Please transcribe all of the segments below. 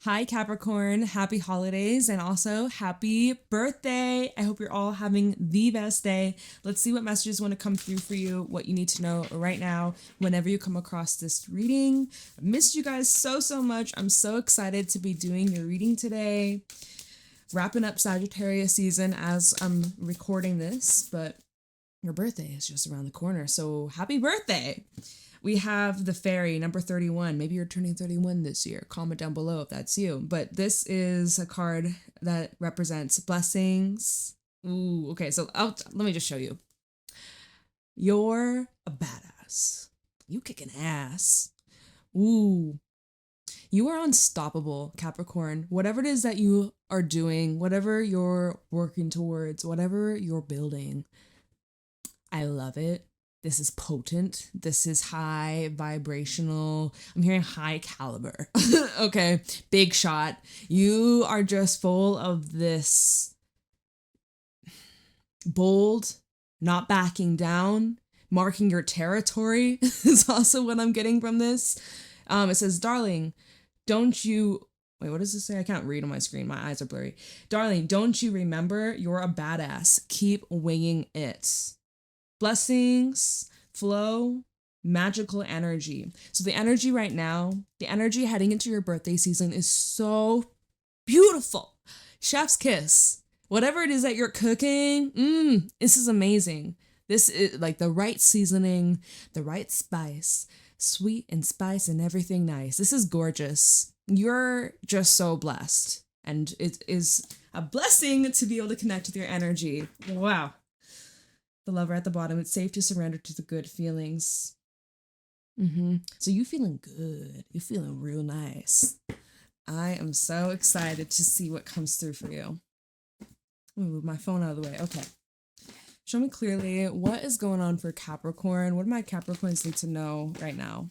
Hi, Capricorn. Happy holidays and also happy birthday. I hope you're all having the best day. Let's see what messages want to come through for you, what you need to know right now whenever you come across this reading. I missed you guys so much. I'm so excited to be doing your reading today. Wrapping up Sagittarius season as I'm recording this, but your birthday is just around the corner. So happy birthday. We have the fairy, number 31. Maybe you're turning 31 this year. Comment down below if that's you. But this is a card that represents blessings. Ooh, okay, so let me just show you. You're a badass. You kicking ass. Ooh. You are unstoppable, Capricorn. Whatever it is that you are doing, whatever you're working towards, whatever you're building, I love it. This is potent. This is high vibrational. I'm hearing high caliber. Okay, big shot. You are just full of this bold, not backing down, marking your territory is also what I'm getting from this. It says, darling, don't you... Wait, what does this say? I can't read on my screen. My eyes are blurry. Darling, don't you remember? You're a badass. Keep winging it. Blessings, flow, magical energy. So the energy right now, the energy heading into your birthday season is so beautiful. Chef's kiss. Whatever it is that you're cooking, this is amazing. This is like the right seasoning, the right spice, sweet and spice and everything nice. This is gorgeous. You're just so blessed. And it is a blessing to be able to connect with your energy. Wow. The lover at the bottom, it's safe to surrender to the good feelings. So you feeling good. You're feeling real nice. I am so excited to see what comes through for you. Let me move my phone out of the way. Okay. Show me clearly what is going on for Capricorn. What do my Capricorns need to know right now?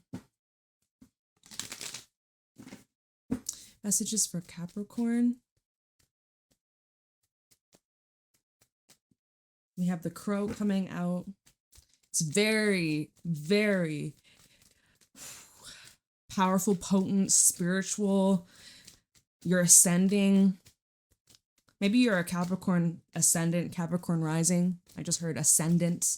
Messages for Capricorn. We have the crow coming out. It's very, very powerful, potent, spiritual. You're ascending. Maybe you're a Capricorn ascendant, Capricorn rising. I just heard ascendant.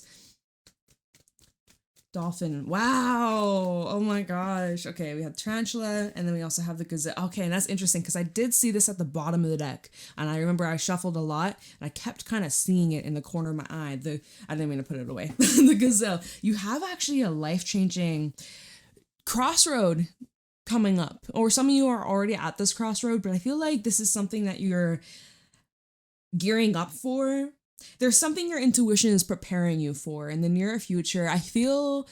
Dolphin. Wow. Oh my gosh. Okay, we have tarantula and then we also have the gazelle. Okay, and that's interesting because I did see this at the bottom of the deck. And I remember I shuffled a lot and I kept kind of seeing it in the corner of my eye. I didn't mean to put it away. The gazelle. You have actually a life-changing crossroad coming up. Or some of you are already at this crossroad, but I feel like this is something that you're gearing up for. There's something your intuition is preparing you for in the near future. I feel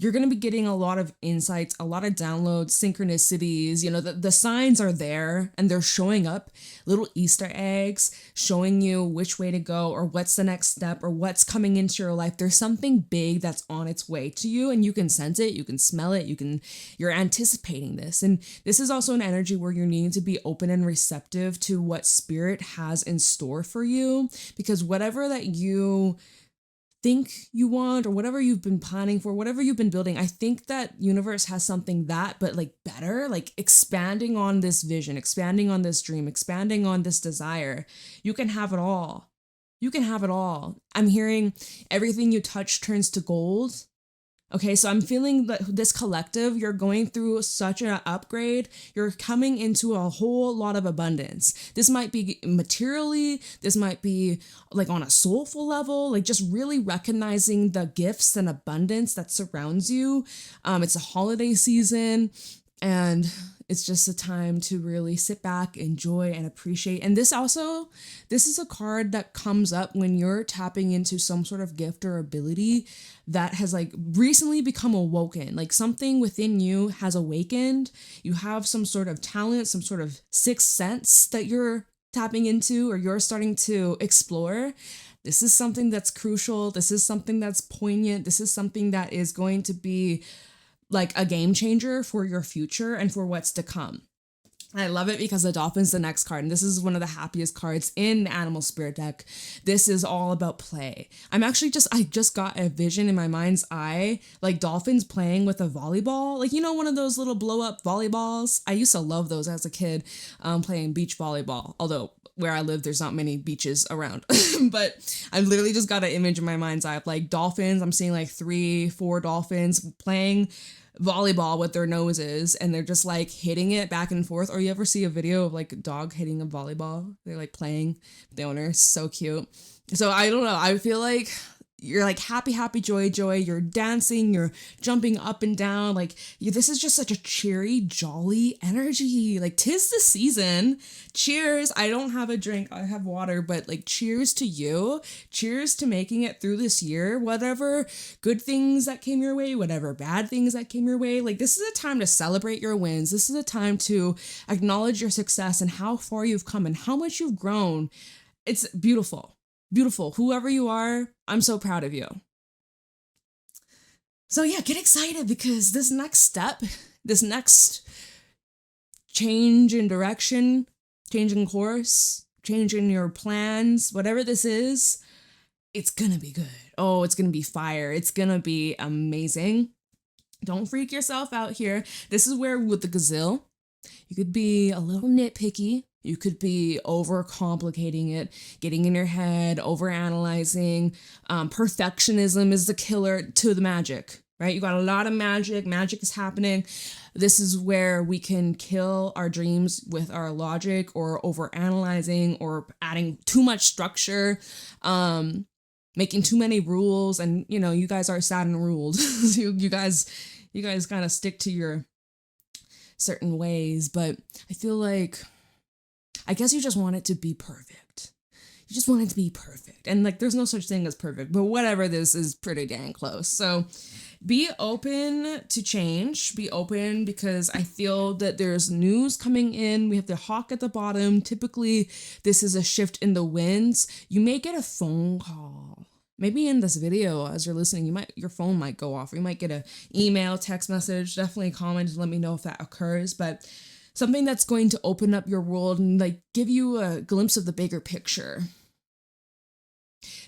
you're going to be getting a lot of insights, a lot of downloads, synchronicities. You know, the signs are there and they're showing up, little Easter eggs showing you which way to go or what's the next step or what's coming into your life. There's something big that's on its way to you and you can sense it, you can smell it, you're anticipating this. And this is also an energy where you need to be open and receptive to what spirit has in store for you, because whatever that you think you want or whatever you've been planning for, whatever you've been building, I think that universe has something but like better, like expanding on this vision, expanding on this dream, expanding on this desire. You can have it all. You can have it all. I'm hearing everything you touch turns to gold. Okay, so I'm feeling that this collective, you're going through such an upgrade. You're coming into a whole lot of abundance. This might be materially, this might be like on a soulful level, like just really recognizing the gifts and abundance that surrounds you. It's a holiday season and it's just a time to really sit back, enjoy, and appreciate. And this is a card that comes up when you're tapping into some sort of gift or ability that has like recently become awoken. Like something within you has awakened. You have some sort of talent, some sort of sixth sense that you're tapping into or you're starting to explore. This is something that's crucial. This is something that's poignant. This is something that is going to be like a game changer for your future and for what's to come. I love it because the dolphin's the next card, and this is one of the happiest cards in the Animal Spirit deck. This is all about play. I just got a vision in my mind's eye, like dolphins playing with a volleyball, like, you know, one of those little blow up volleyballs. I used to love those as a kid, playing beach volleyball, although where I live, there's not many beaches around. But I literally just got an image in my mind's eye of like dolphins. I'm seeing like 3, 4 dolphins playing volleyball with their noses, and they're just like hitting it back and forth. Or you ever see a video of like a dog hitting a volleyball? They're like playing with the owner. So cute. So I don't know. I feel like you're like happy, happy, joy, joy. You're dancing, you're jumping up and down. Like this is just such a cheery, jolly energy. Like 'tis the season. Cheers. I don't have a drink. I have water, but like cheers to you. Cheers to making it through this year. Whatever good things that came your way, whatever bad things that came your way. Like this is a time to celebrate your wins. This is a time to acknowledge your success and how far you've come and how much you've grown. It's beautiful. Beautiful. Whoever you are, I'm so proud of you. So yeah, get excited because this next step, this next change in direction, change in course, change in your plans, whatever this is, it's gonna be good. Oh, it's gonna be fire. It's gonna be amazing. Don't freak yourself out here. This is where with the gazelle, you could be a little nitpicky. You could be overcomplicating it, getting in your head, overanalyzing. Perfectionism is the killer to the magic, right? You got a lot of magic. Magic is happening. This is where we can kill our dreams with our logic or overanalyzing or adding too much structure, making too many rules. And, you know, you guys are Saturn ruled. you guys kind of stick to your certain ways. But I feel like, I guess you just want it to be perfect. You just want it to be perfect. And like, there's no such thing as perfect, but whatever, this is pretty dang close. So be open to change. Be open because I feel that there's news coming in. We have the hawk at the bottom. Typically, this is a shift in the winds. You may get a phone call. Maybe in this video, as you're listening, your phone might go off. Or you might get an email, text message. Definitely comment and let me know if that occurs. But something that's going to open up your world and like give you a glimpse of the bigger picture.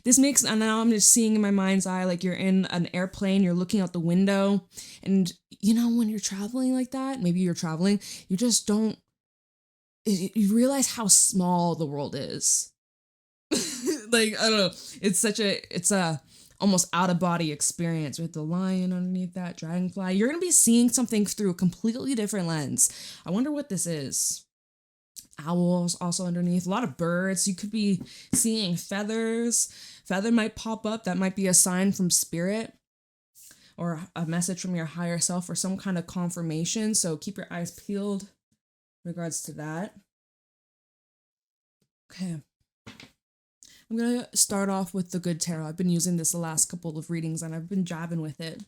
This makes, and now I'm just seeing in my mind's eye, like you're in an airplane, you're looking out the window, and you know, when you're traveling like that, maybe you're traveling, you just don't, you realize how small the world is. Like, I don't know, it's a almost out of body experience with the lion underneath that dragonfly. You're going to be seeing something through a completely different lens. I wonder what this is. Owls also underneath, a lot of birds. You could be seeing feathers. Feather might pop up. That might be a sign from spirit or a message from your higher self or some kind of confirmation. So keep your eyes peeled in regards to that. Okay. I'm going to start off with the good tarot. I've been using this the last couple of readings and I've been jabbing with it.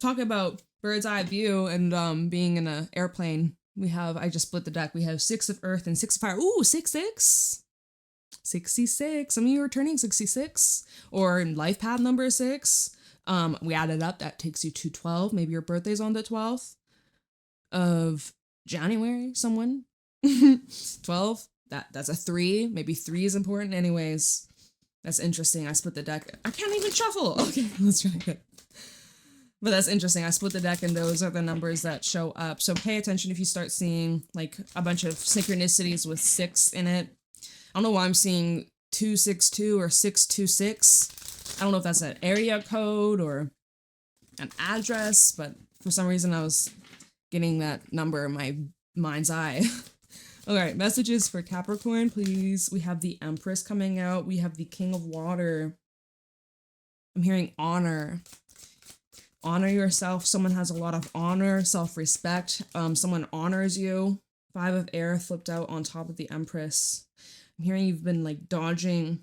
Talk about bird's eye view and being in an airplane. I just split the deck. We have 6 of earth and 6 of fire. Ooh, 6. 66. Some of you are turning 66 or in life path number 6. We added up. That takes you to 12. Maybe your birthday's on the 12th of January, someone. 12. That's a 3. Maybe 3 is important. Anyways, that's interesting. I split the deck. I can't even shuffle. Okay, let's try again. But that's interesting. I split the deck and those are the numbers that show up. So pay attention if you start seeing like a bunch of synchronicities with 6 in it. I don't know why I'm seeing 262 or 626. I don't know if that's an area code or an address, but for some reason I was getting that number in my mind's eye. All right, messages for Capricorn, please. We have the Empress coming out. We have the King of Water. I'm hearing honor. Honor yourself. Someone has a lot of honor, self-respect. Someone honors you. 5 of air flipped out on top of the Empress. I'm hearing you've been like dodging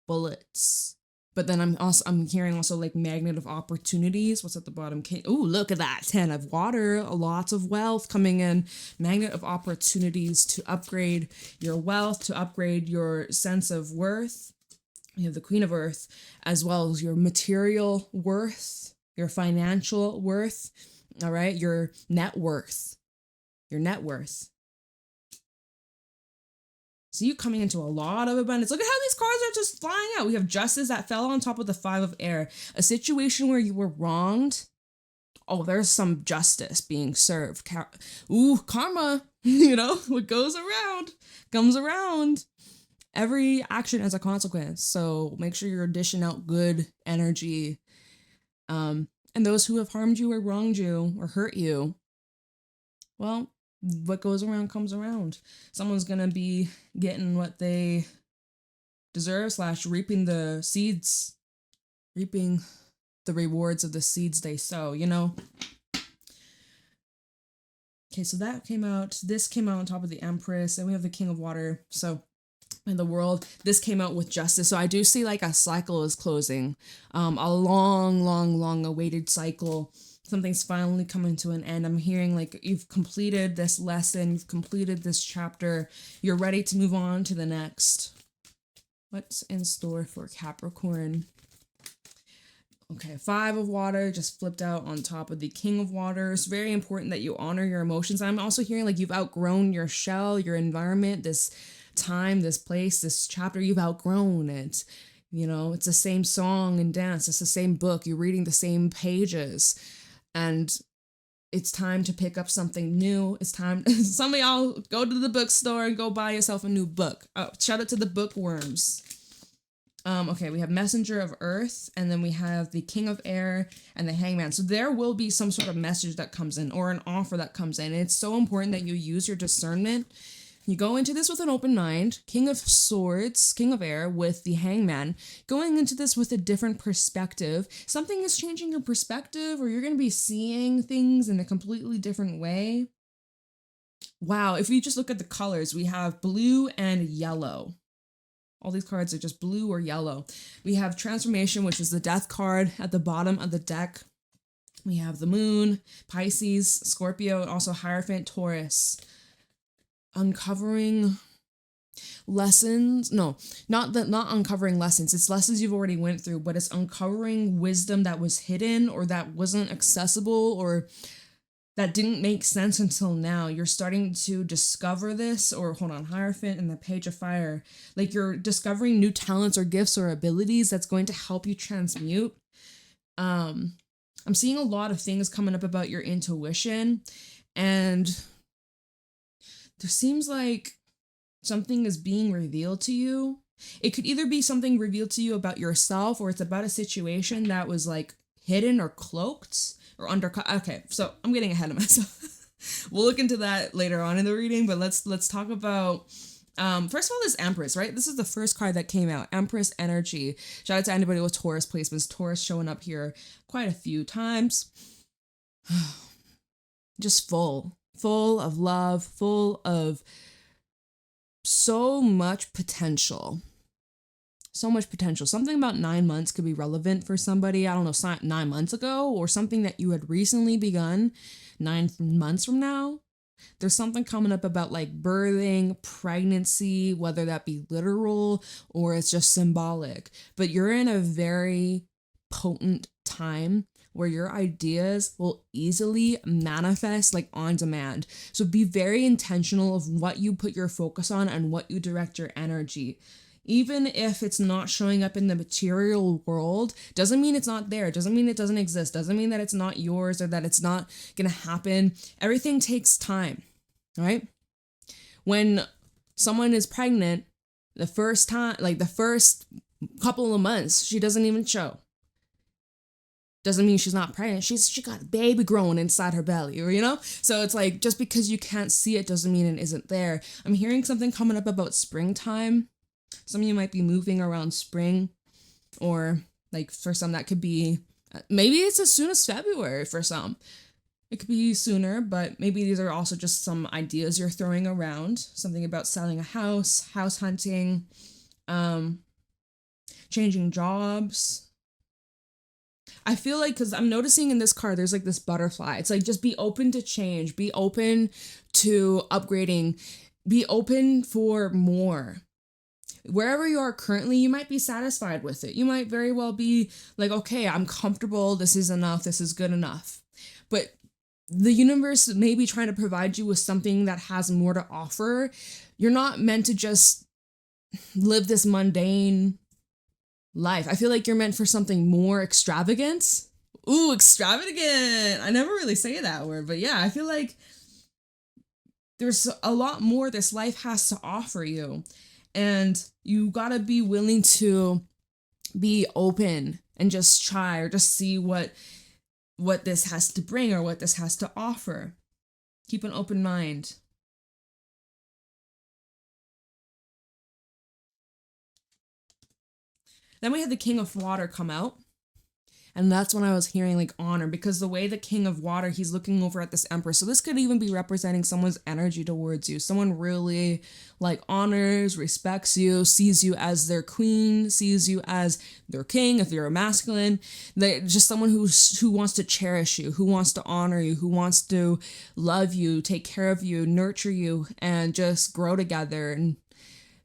bullets. But then I'm hearing also like magnet of opportunities. What's at the bottom? Ooh, look at that. 10 of water. Lots of wealth coming in. Magnet of opportunities to upgrade your wealth, to upgrade your sense of worth. You have the Queen of Earth, as well as your material worth, your financial worth, all right, your net worth. your net worth. So you coming into a lot of abundance. Look at how these cards are just flying out. We have justice that fell on top of the 5 of air. A situation where you were wronged. Oh, there's some justice being served. Karma. You know, what goes around comes around. Every action has a consequence. So make sure you're dishing out good energy. And those who have harmed you or wronged you or hurt you, well, what goes around comes around. Someone's going to be getting what they deserve / reaping the seeds, reaping the rewards of the seeds they sow, you know? Okay, so that came out. This came out on top of the Empress, and we have the King of Water. So in the world, this came out with justice. So I do see like a cycle is closing, a long awaited cycle. Something's finally coming to an end. I'm hearing like you've completed this lesson, you've completed this chapter, you're ready to move on to the next. What's in store for Capricorn? Okay, 5 of Water just flipped out on top of the King of Water. It's very important that you honor your emotions. I'm also hearing like you've outgrown your shell, your environment, this time, this place, this chapter, you've outgrown it. You know, it's the same song and dance. It's the same book. You're reading the same pages. And it's time to pick up something new. It's time. Some of y'all go to the bookstore and go buy yourself a new book. Oh, shout out to the bookworms. Okay, we have Messenger of Earth, and then we have the King of Air and the Hangman. So there will be some sort of message that comes in or an offer that comes in. And it's so important that you use your discernment. You go into this with an open mind. King of Swords, King of Air with the Hangman. Going into this with a different perspective. Something is changing your perspective, or you're going to be seeing things in a completely different way. Wow, if we just look at the colors, we have blue and yellow. All these cards are just blue or yellow. We have Transformation, which is the Death card at the bottom of the deck. We have the Moon, Pisces, Scorpio, and also Hierophant, Taurus. Uncovering lessons. No, not uncovering lessons. It's lessons you've already went through, but it's uncovering wisdom that was hidden or that wasn't accessible or that didn't make sense until now. You're starting to discover this, or hold on, Hierophant and the Page of Fire. Like you're discovering new talents or gifts or abilities that's going to help you transmute. I'm seeing a lot of things coming up about your intuition, and there seems like something is being revealed to you. It could either be something revealed to you about yourself, or it's about a situation that was like hidden or cloaked or undercut. Okay, so I'm getting ahead of myself. We'll look into that later on in the reading, but let's talk about first of all, this Empress, right? This is the first card that came out, Empress energy. Shout out to anybody with Taurus placements. Taurus showing up here quite a few times. Just full of love, full of so much potential. So much potential. Something about 9 months could be relevant for somebody, I don't know, 9 months ago, or something that you had recently begun 9 months from now. There's something coming up about like birthing, pregnancy, whether that be literal or it's just symbolic. But you're in a very potent time where your ideas will easily manifest like on demand. So be very intentional of what you put your focus on and what you direct your energy. Even if it's not showing up in the material world, doesn't mean it's not there. Doesn't mean it doesn't exist. Doesn't mean that it's not yours or that it's not gonna happen. Everything takes time, right? When someone is pregnant, the first couple of months, she doesn't even show. Doesn't mean she's not pregnant. She got a baby growing inside her belly, or, you know? So it's like, just because you can't see it doesn't mean it isn't there. I'm hearing something coming up about springtime. Some of you might be moving around spring, or like for some that could be, maybe it's as soon as February for some. It could be sooner, but maybe these are also just some ideas you're throwing around. Something about selling a house hunting, changing jobs. I feel like, because I'm noticing in this card, there's like this butterfly. It's like, just be open to change, be open to upgrading, be open for more. Wherever you are currently, you might be satisfied with it. You might very well be like, okay, I'm comfortable. This is enough. This is good enough. But the universe may be trying to provide you with something that has more to offer. You're not meant to just live this mundane life. I feel like you're meant for something more extravagant. Ooh, extravagant. I never really say that word, but yeah, I feel like there's a lot more this life has to offer you. And you gotta be willing to be open and just try or just see what this has to bring or what this has to offer. Keep an open mind. Then we had the King of Water come out. And that's when I was hearing like honor, because the way the King of Water, he's looking over at this Empress. So this could even be representing someone's energy towards you. Someone really like honors, respects you, sees you as their queen, sees you as their king if you're a masculine. They just someone who wants to cherish you, who wants to honor you, who wants to love you, take care of you, nurture you, and just grow together. And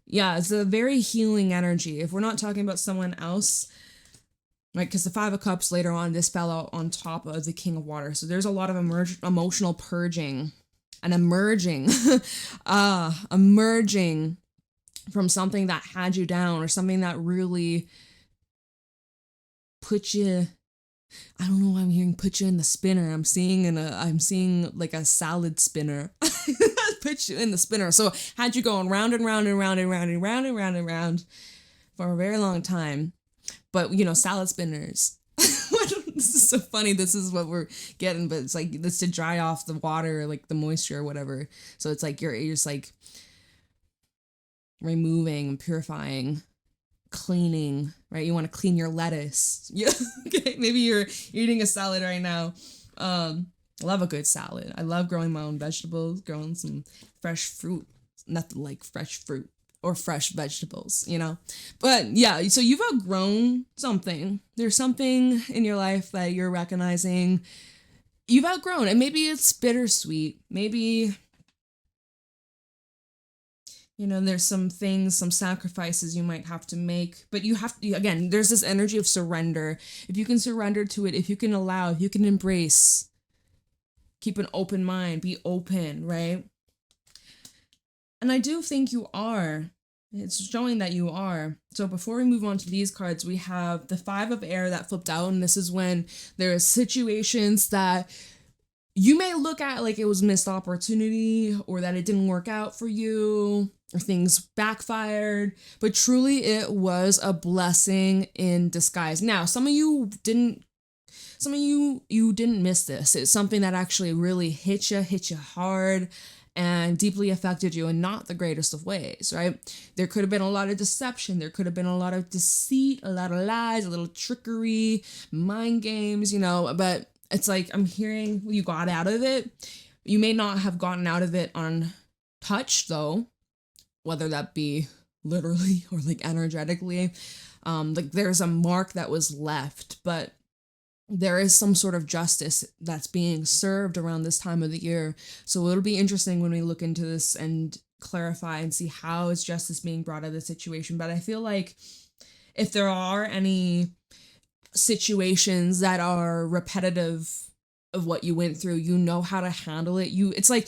yeah, it's a very healing energy. If we're not talking about someone else, right, because the Five of Cups later on, this fell out on top of the King of Water. So there's a lot of emotional purging and emerging from something that had you down or something that really put you, I don't know why I'm hearing put you in the spinner. I'm seeing like a salad spinner. Put you in the spinner. So had you going round and round and round and round and round and round and round for a very long time. But, salad spinners. This is so funny. This is what we're getting, but it's like, it's to dry off the water, like the moisture or whatever. So it's like, you're just like removing, purifying, cleaning, right? You want to clean your lettuce. Yeah. Okay. Maybe you're eating a salad right now. I love a good salad. I love growing my own vegetables, growing some fresh fruit. Nothing like fresh fruit or fresh vegetables, But yeah, so you've outgrown something. There's something in your life that you're recognizing you've outgrown. And maybe it's bittersweet. Maybe, there's some things, some sacrifices you might have to make. But you have to, again, there's this energy of surrender. If you can surrender to it, if you can allow, if you can embrace, keep an open mind, be open, right? And I do think you are. It's showing that you are. So before we move on to these cards, we have the Five of Air that flipped out. And this is when there are situations that you may look at like it was missed opportunity or that it didn't work out for you or things backfired. But truly it was a blessing in disguise. Now, some of you didn't miss this. It's something that actually really hit you hard and deeply affected you in not the greatest of ways, right? There could have been a lot of deception. There could have been a lot of deceit, a lot of lies, a little trickery, mind games, but it's like I'm hearing you got out of it. You may not have gotten out of it untouched though, whether that be literally or like energetically. Like there's a mark that was left, but there is some sort of justice that's being served around this time of the year. So it'll be interesting when we look into this and clarify and see how is justice being brought out of the situation. But I feel like if there are any situations that are repetitive of what you went through, you know how to handle it. It's like,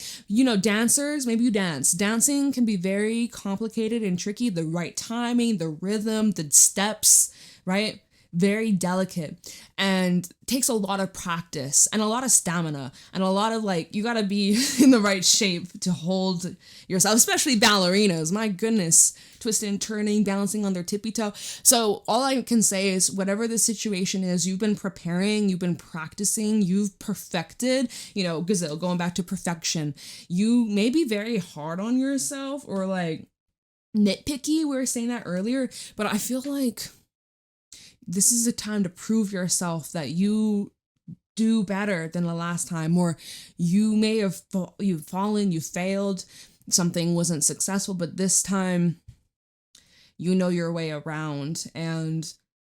dancers, maybe you dance. Dancing can be very complicated and tricky. The right timing, the rhythm, the steps, right? Very delicate and takes a lot of practice and a lot of stamina and a lot of you got to be in the right shape to hold yourself, especially ballerinas. My goodness, twisting and turning, balancing on their tippy toe. So all I can say is whatever the situation is, you've been preparing, you've been practicing, you've perfected, Gazelle, going back to perfection. You may be very hard on yourself or nitpicky. We were saying that earlier, but I feel like this is a time to prove yourself that you do better than the last time, or you may have you've fallen, you failed, something wasn't successful, but this time you know your way around, and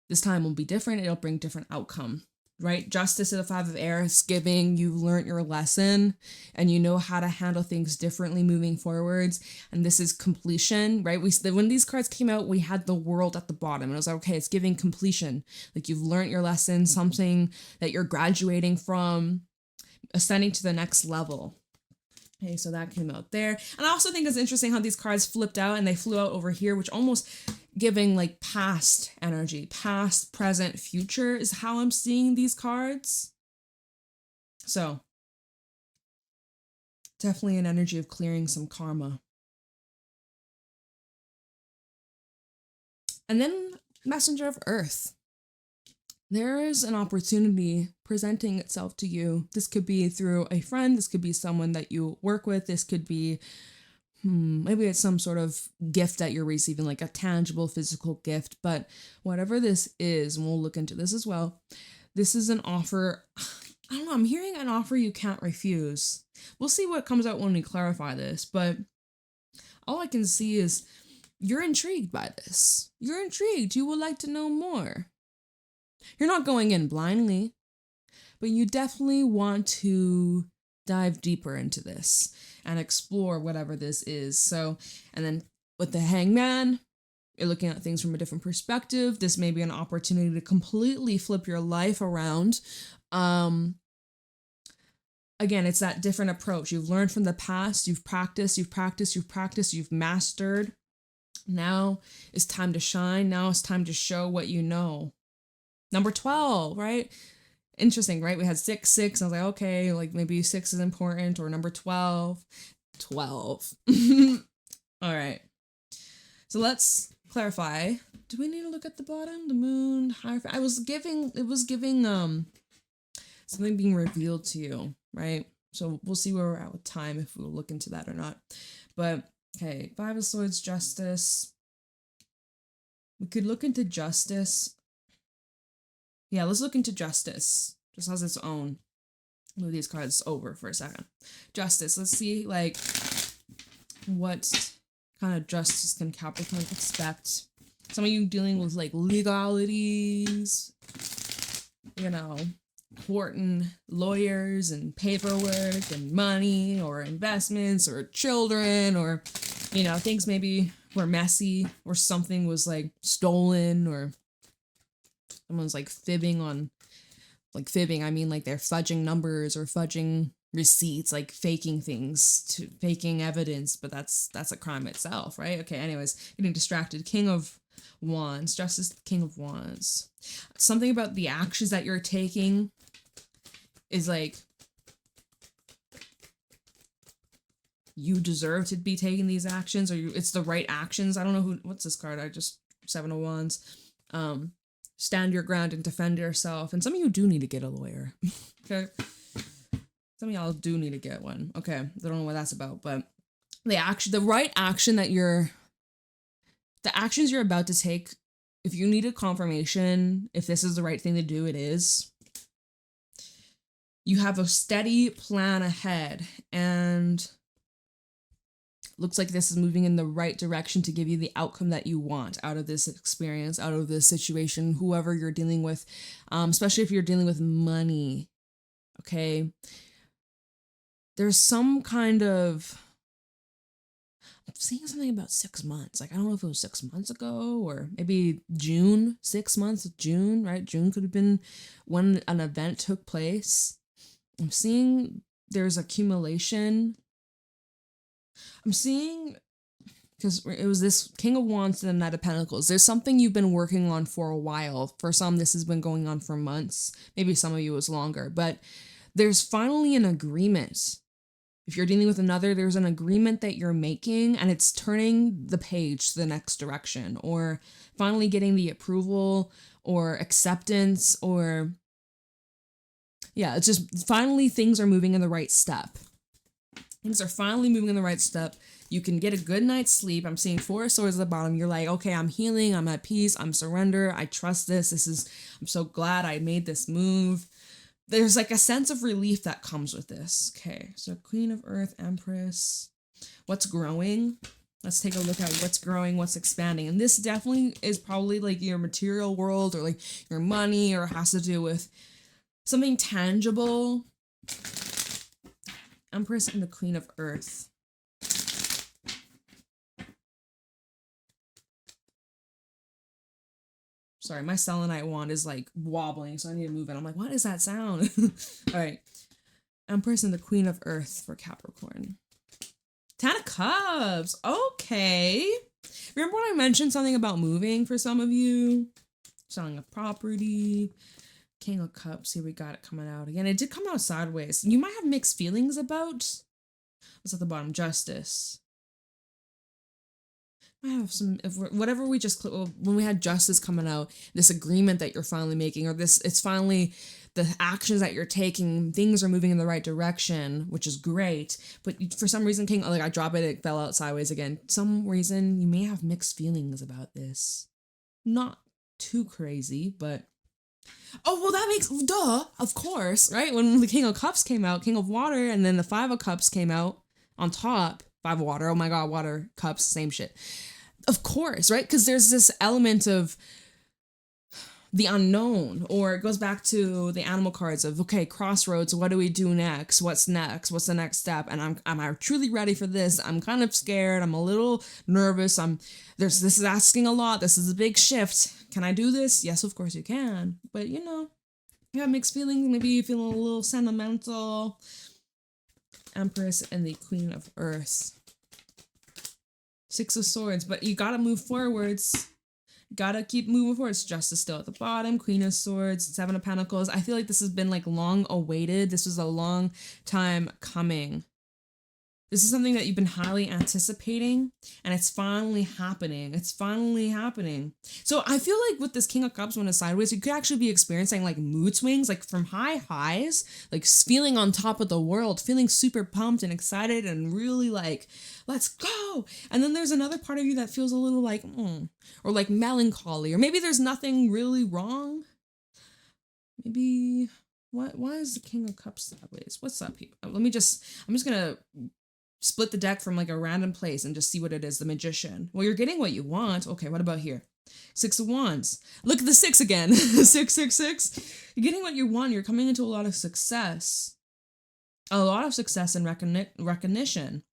this time will be different. It'll bring different outcome, right? Justice to the Five of Air is giving you've learned your lesson and you know how to handle things differently moving forwards. And this is completion, right? When these cards came out, we had the World at the bottom and it was like, okay, it's giving completion. Like you've learned your lesson, something that you're graduating from. ascending to the next level. Okay, so that came out there. And I also think it's interesting how these cards flipped out and they flew out over here, which almost giving like past energy, past, present, future is how I'm seeing these cards. So definitely an energy of clearing some karma. And then Messenger of Earth. There is an opportunity presenting itself to you. This could be through a friend. This could be someone that you work with. This could be, maybe it's some sort of gift that you're receiving, like a tangible physical gift. But whatever this is, and we'll look into this as well, this is an offer. I don't know, I'm hearing an offer you can't refuse. We'll see what comes out when we clarify this, but all I can see is you're intrigued by this. You're intrigued. You would like to know more. You're not going in blindly, but you definitely want to dive deeper into this and explore whatever this is. So, and then with the Hangman, you're looking at things from a different perspective. This may be an opportunity to completely flip your life around. Again, it's that different approach. You've learned from the past, you've practiced, you've mastered. Now it's time to shine. Now it's time to show what you know. Number 12, right? Interesting, right? We had 6, 6. I was like, okay, like maybe 6 is important, or number 12. 12. All right. So let's clarify. Do we need to look at the bottom? The moon, Hierophant. It was giving something being revealed to you, right? So we'll see where we're at with time, if we'll look into that or not. But okay, 5 of Swords, Justice. We could look into Justice. Yeah, let's look into Justice. Just as its own. Move these cards over for a second. Justice. Let's see, like, what kind of justice can Capricorn expect? Some of you dealing with, like, legalities, you know, court and lawyers and paperwork and money or investments or children, or, you know, things maybe were messy, or something was, like, stolen, or someone's like fibbing on, like fibbing, I mean like they're fudging numbers or fudging receipts, like faking things, to faking evidence, but that's a crime itself, right? Okay, anyways, getting distracted. King of Wands, Justice, King of Wands. Something about the actions that you're taking is like, you deserve to be taking these actions, or it's the right actions. I don't know what's this card? 7 of Wands. Stand your ground and defend yourself. And some of you do need to get a lawyer. Okay. Some of y'all do need to get one. Okay. I don't know what that's about, but the actions you're about to take, if you need a confirmation, if this is the right thing to do, it is. You have a steady plan ahead, and looks like this is moving in the right direction to give you the outcome that you want out of this experience, out of this situation, whoever you're dealing with, especially if you're dealing with money, okay? There's some kind of, I'm seeing something about 6 months. Like, I don't know if it was 6 months ago, or maybe June, 6 months of June, right? June could have been when an event took place. I'm seeing there's accumulation. I'm seeing, because it was this King of Wands and the Knight of Pentacles. There's something you've been working on for a while. For some, this has been going on for months. Maybe some of you was longer. But there's finally an agreement. If you're dealing with another, there's an agreement that you're making, and it's turning the page to the next direction, or finally getting the approval or acceptance, or, yeah, it's just finally things are moving in the right step. Things are finally moving in the right step. You can get a good night's sleep. I'm seeing 4 of Swords at the bottom. You're like, okay, I'm healing. I'm at peace. I'm surrender. I trust this. I'm so glad I made this move. There's like a sense of relief that comes with this. Okay, so Queen of Earth, Empress. What's growing? Let's take a look at what's growing, what's expanding. And this definitely is probably like your material world, or like your money, or has to do with something tangible. Empress and the Queen of Earth. Sorry, my selenite wand is like wobbling, so I need to move it. I'm like, what is that sound? All right. Empress and the Queen of Earth for Capricorn. 10 of Cups. Okay. Remember when I mentioned something about moving for some of you? Selling a property. King of Cups. Here we got it coming out again. It did come out sideways. You might have mixed feelings about. What's at the bottom? Justice. I have some, whatever we just, when we had Justice coming out, this agreement that you're finally making, or this, it's finally the actions that you're taking, things are moving in the right direction, which is great. But for some reason, King, like I drop it, it fell out sideways again. Some reason you may have mixed feelings about this. Not too crazy, but oh, well, that makes, duh, of course, right? When the King of Cups came out, King of Water, and then the Five of Cups came out on top, Five of Water, oh my God, water, cups, same shit. Of course, right? Because there's this element of the unknown, or it goes back to the animal cards of, okay, crossroads, what do we do next? What's next? What's the next step? And am I truly ready for this? I'm kind of scared. I'm a little nervous. This is asking a lot. This is a big shift. Can I do this? Yes, of course you can. But you know, you have mixed feelings. Maybe you feel a little sentimental. Empress and the Queen of Earth. Six of Swords, but you gotta move forwards. Gotta keep moving forwards. Justice still at the bottom. Queen of Swords, Seven of Pentacles. I feel like this has been like long awaited. This was a long time coming. This is something that you've been highly anticipating, and it's finally happening. It's finally happening. So I feel like with this King of Cups when it's sideways, you could actually be experiencing like mood swings, like from high highs, like feeling on top of the world, feeling super pumped and excited and really like, let's go. And then there's another part of you that feels a little like, or like melancholy, or maybe there's nothing really wrong. Maybe, why is the King of Cups sideways? What's up here? I'm just gonna split the deck from like a random place and just see what it is. The Magician. Well, you're getting what you want. Okay, what about here? Six of Wands. Look at the six again. 666. You're getting what you want. You're coming into a lot of success. A lot of success and recognition.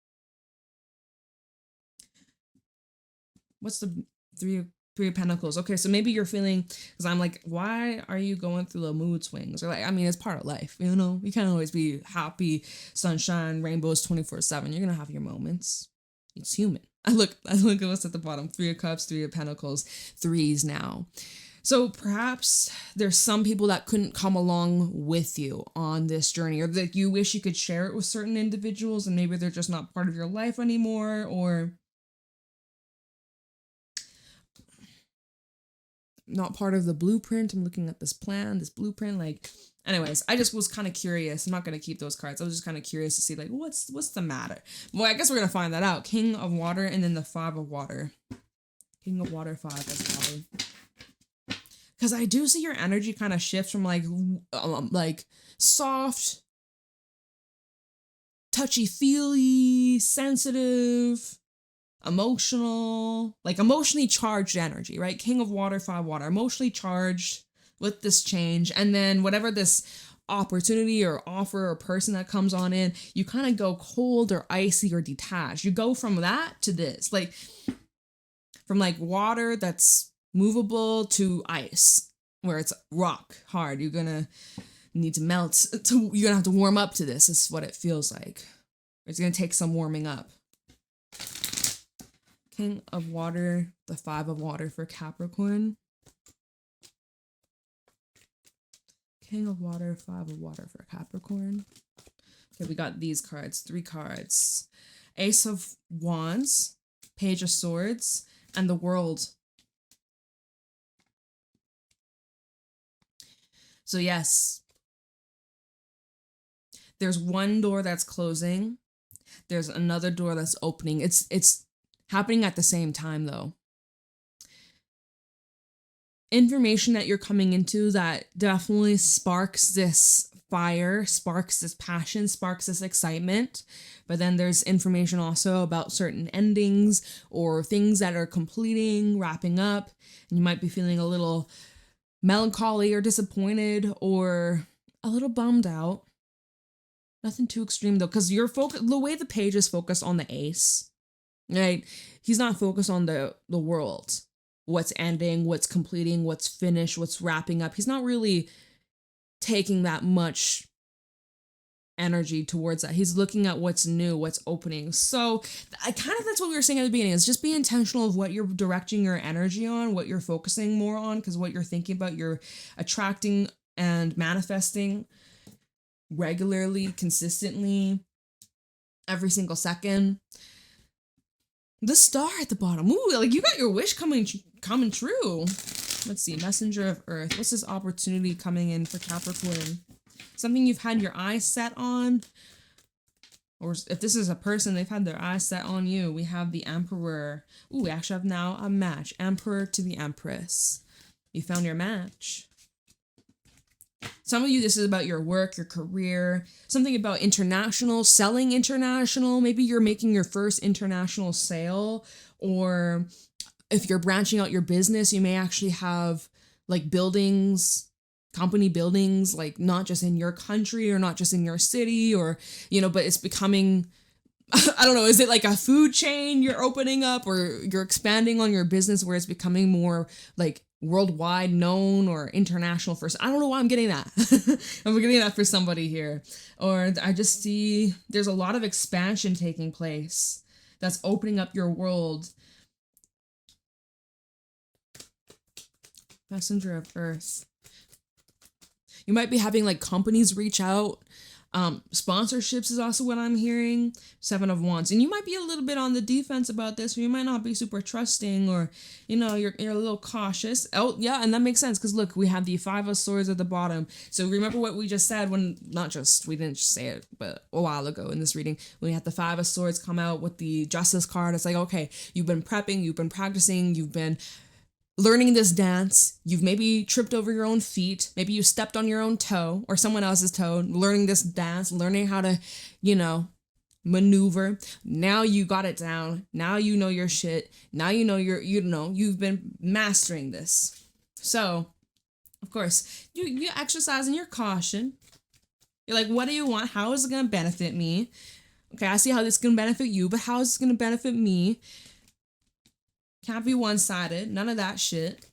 What's the Three of Pentacles? Okay, so maybe you're feeling, because I'm like, why are you going through the mood swings? Or like, I mean, it's part of life, you know? You can't always be happy, sunshine, rainbows 24/7. You're gonna have your moments. It's human. I look at what's at the bottom. Three of Cups, Three of Pentacles, threes now. So perhaps there's some people that couldn't come along with you on this journey, or that you wish you could share it with certain individuals and maybe they're just not part of your life anymore, or not part of the blueprint. I'm looking at this plan, this blueprint, like, anyways, I just was kind of curious. I'm not going to keep those cards. I was just kind of curious to see, like, what's the matter? Well, I guess we're going to find that out. King of Water and then the Five of Water. King of Water, Five of Water. Because I do see your energy kind of shifts from, like soft, touchy-feely, sensitive, emotional, like emotionally charged energy, right? King of Water, Five Water, emotionally charged with this change. And then whatever this opportunity or offer or person that comes on in, you kind of go cold or icy or detached. You go from that to this, like from like water that's movable to ice, where it's rock hard. You're gonna need to melt, you're gonna have to warm up to this. This is what it feels like. It's gonna take some warming up. King of Water, the Five of Water for Capricorn. King of Water, Five of Water for Capricorn. Okay, we got these cards, three cards. Ace of Wands, Page of Swords, and the World. So yes, there's one door that's closing. There's another door that's opening. It's happening at the same time, though. Information that you're coming into that definitely sparks this fire, sparks this passion, sparks this excitement. But then there's information also about certain endings or things that are completing, wrapping up. And you might be feeling a little melancholy or disappointed or a little bummed out. Nothing too extreme, though, because you're the way the page is focused on the ace. Right? He's not focused on the world, what's ending, what's completing, what's finished, what's wrapping up. He's not really taking that much energy towards that. He's looking at what's new, what's opening. So I kind of, that's what we were saying at the beginning, is just be intentional of what you're directing your energy on, what you're focusing more on, because what you're thinking about, you're attracting and manifesting regularly, consistently, every single second. The star at the bottom. Ooh, like you got your wish coming true. Let's see. Messenger of Earth. What's this opportunity coming in for Capricorn? Something you've had your eyes set on. Or if this is a person, they've had their eyes set on you. We have the Emperor. Ooh, we actually have now a match. Emperor to the Empress. You found your match. Some of you, this is about your work, your career, something about international, selling international. Maybe you're making your first international sale, or if you're branching out your business, you may actually have like buildings, company buildings, like not just in your country or not just in your city, or, you know, but it's becoming, I don't know, is it like a food chain you're opening up, or you're expanding on your business where it's becoming more like worldwide known or international first? I don't know why I'm getting that. I'm getting that for somebody here. Or I just see there's a lot of expansion taking place that's opening up your world. Messenger of Earth. You might be having like companies reach out. Sponsorships is also what I'm hearing. 7 of Wands. And you might be a little bit on the defense about this, or you might not be super trusting, or, you know, you're a little cautious. Oh, yeah, and that makes sense, because look, we have the 5 of Swords at the bottom. So remember what we just said when, we didn't just say it, but a while ago in this reading, when we had the 5 of Swords come out with the Justice card. It's like, okay, you've been prepping, you've been practicing, you've been learning this dance, you've maybe tripped over your own feet, maybe you stepped on your own toe or someone else's toe, learning this dance, learning how to, you know, maneuver. Now you got it down. Now you know your shit. Now you know you've been mastering this. So, of course, you exercising your caution. You're like, what do you want? How is it going to benefit me? Okay, I see how this can benefit you, but how is it going to benefit me? Can't be one-sided. None of that shit.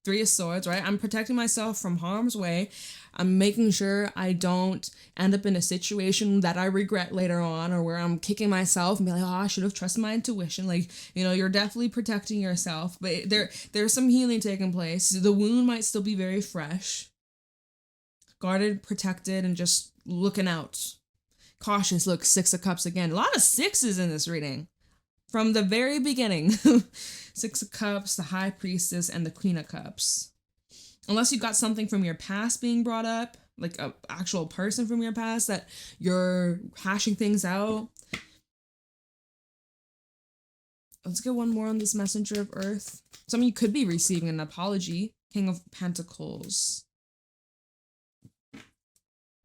3 of Swords, right? I'm protecting myself from harm's way. I'm making sure I don't end up in a situation that I regret later on, or where I'm kicking myself and be like, oh, I should have trusted my intuition. Like, you know, you're definitely protecting yourself, but there's some healing taking place. The wound might still be very fresh. Guarded, protected, and just looking out. Cautious. Look, 6 of Cups again. A lot of 6s in this reading. From the very beginning. 6 of Cups, the High Priestess, and the Queen of Cups. Unless you got something from your past being brought up, like an actual person from your past that you're hashing things out. Let's get one more on this Messenger of Earth. Some of you could be receiving an apology. King of Pentacles.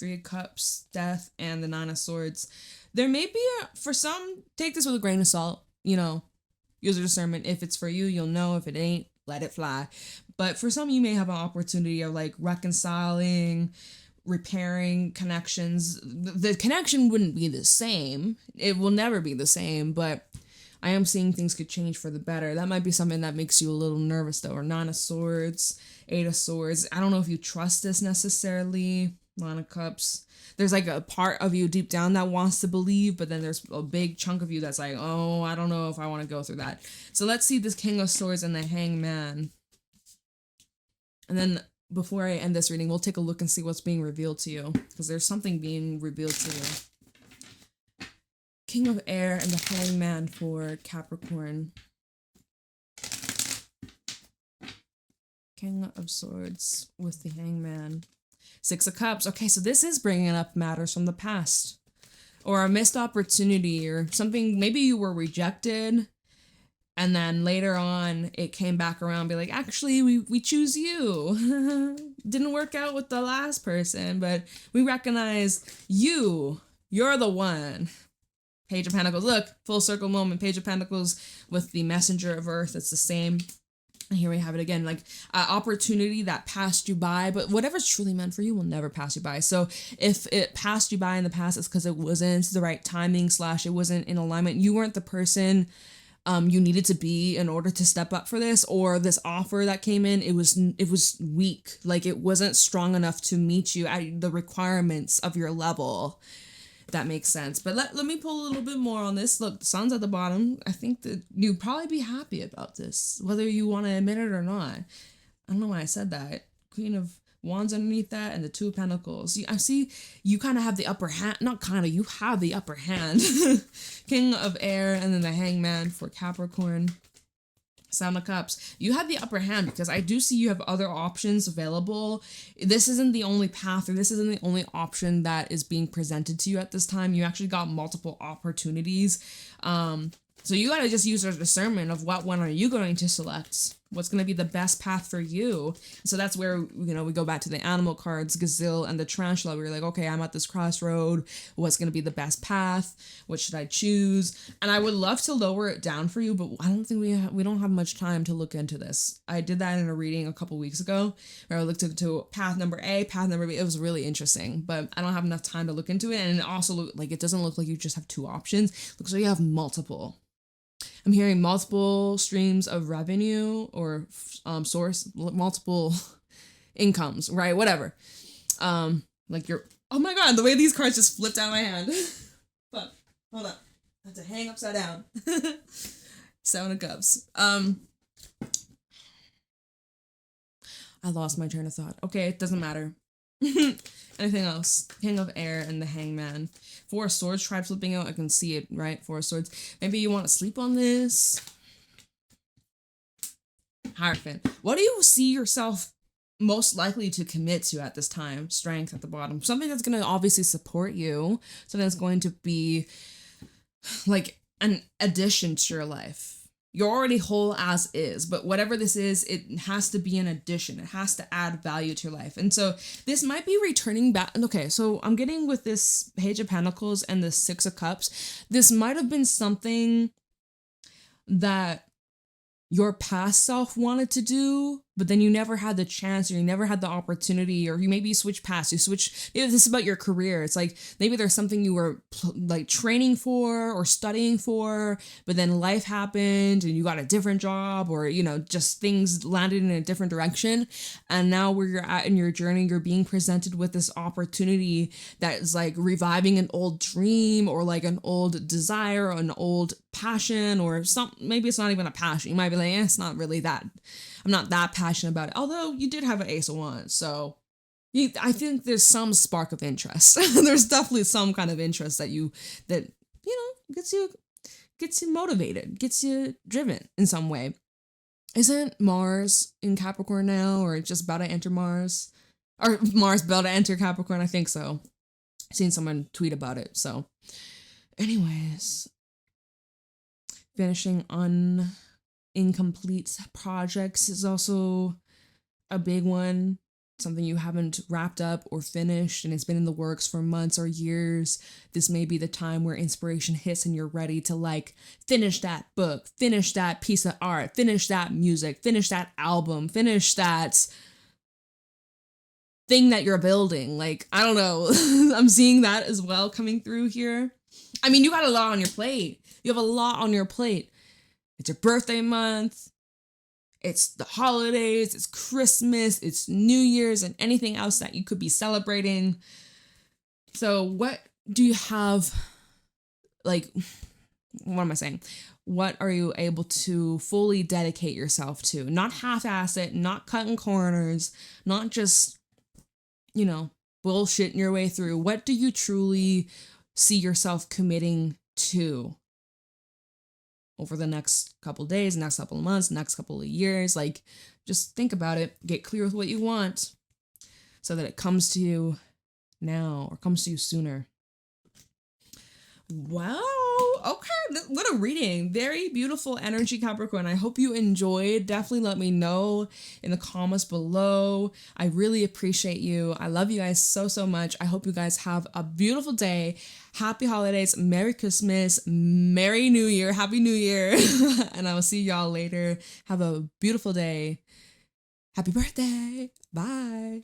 3 of Cups, Death, and the 9 of Swords. There may be, for some, take this with a grain of salt. You know, use your discernment. If it's for you, you'll know. If it ain't, let it fly. But for some, you may have an opportunity of like reconciling, repairing connections. The connection wouldn't be the same. It will never be the same, but I am seeing things could change for the better. That might be something that makes you a little nervous though. Or 9 of Swords, 8 of Swords. I don't know if you trust this necessarily. 9 of Cups. There's like a part of you deep down that wants to believe, but then there's a big chunk of you that's like, oh, I don't know if I want to go through that. So let's see this King of Swords and the Hangman. And then before I end this reading, we'll take a look and see what's being revealed to you, because there's something being revealed to you. King of Air and the Hangman for Capricorn. King of Swords with the Hangman. 6 of Cups. Okay, so this is bringing up matters from the past, or a missed opportunity, or something. Maybe you were rejected, and then later on it came back around, be like, actually, we choose you. Didn't work out with the last person, but we recognize you. You're the one. Page of Pentacles. Look, full circle moment. Page of Pentacles with the Messenger of Earth. It's the same. And here we have it again, like opportunity that passed you by, but whatever's truly meant for you will never pass you by. So if it passed you by in the past, it's because it wasn't the right timing / it wasn't in alignment. You weren't the person you needed to be in order to step up for this, or this offer that came in, it was weak. Like it wasn't strong enough to meet you at the requirements of your level. That makes sense. But let me pull a little bit more on this. Look, the sun's at the bottom. I think that you'd probably be happy about this, whether you want to admit it or not. I don't know why I said that. Queen of Wands underneath that and the Two of Pentacles. I see you kind of have the upper hand. Not kind of, you have the upper hand. King of Air and then the Hangman for Capricorn. Seven of Cups. You have the upper hand because I do see you have other options available. This isn't the only path or this isn't the only option that is being presented to you at this time. You actually got multiple opportunities. So you got to just use your discernment of what one are you going to select? What's going to be the best path for you? So that's where, you know, we go back to the animal cards, Gazelle and the Tarantula. We're like, okay, I'm at this crossroad. What's going to be the best path? What should I choose? And I would love to lower it down for you, but I don't think we don't have much time to look into this. I did that in a reading a couple weeks ago where I looked into path number A, path number B. It was really interesting, but I don't have enough time to look into it. And it also it doesn't look like you just have two options. It looks like you have multiple. I'm hearing multiple streams of revenue or source, multiple incomes, right? Whatever. Like you're, oh my God, the way these cards just flipped out of my hand. Fuck, hold on. I have to hang upside down. Seven of Cups. I lost my train of thought. Okay, it doesn't matter. Anything else? King of Air and the Hangman. Four of Swords tried flipping out. I can see it, right? Four of Swords. Maybe you want to sleep on this. Hierophant. What do you see yourself most likely to commit to at this time? Strength at the bottom. Something that's going to obviously support you. Something that's going to be like an addition to your life. You're already whole as is, but whatever this is, it has to be an addition. It has to add value to your life. And so this might be returning back. Okay, so I'm getting with this Page of Pentacles and the Six of Cups. This might have been something that your past self wanted to do, but then you never had the chance or you never had the opportunity, or you maybe switch paths. Maybe this is about your career. It's like maybe there's something you were like training for or studying for, but then life happened and you got a different job, or, you know, just things landed in a different direction. And now where you're at in your journey, you're being presented with this opportunity that is like reviving an old dream or like an old desire or an old passion, or maybe it's not even a passion. You might be like, it's not really that. I'm not that passionate about it. Although you did have an Ace of Wands, so I think there's some spark of interest. There's definitely some kind of interest that gets you motivated, gets you driven in some way. Isn't Mars in Capricorn now, or just about to enter Mars? Or Mars about to enter Capricorn? I think so. I've seen someone tweet about it. So anyways, finishing on incomplete projects is also a big one. Something you haven't wrapped up or finished and it's been in the works for months or years. This may be the time where inspiration hits and you're ready to like finish that book, finish that piece of art, finish that music, finish that album, finish that thing that you're building. Like, I don't know. I'm seeing that as well coming through here. I mean, you got a lot on your plate. You have a lot on your plate. It's your birthday month. It's the holidays. It's Christmas. It's New Year's and anything else that you could be celebrating. So what do you have, like, what am I saying? What are you able to fully dedicate yourself to? Not half-ass it, not cutting corners, not just, bullshitting your way through. What do you truly see yourself committing to over the next couple of days, next couple of months, next couple of years? Like, just think about it. Get clear with what you want so that it comes to you now or comes to you sooner. Wow. Okay. What a reading. Very beautiful energy, Capricorn. I hope you enjoyed. Definitely let me know in the comments below. I really appreciate you. I love you guys so, so much. I hope you guys have a beautiful day. Happy holidays. Merry Christmas. Merry New Year. Happy New Year. And I will see y'all later. Have a beautiful day. Happy birthday. Bye.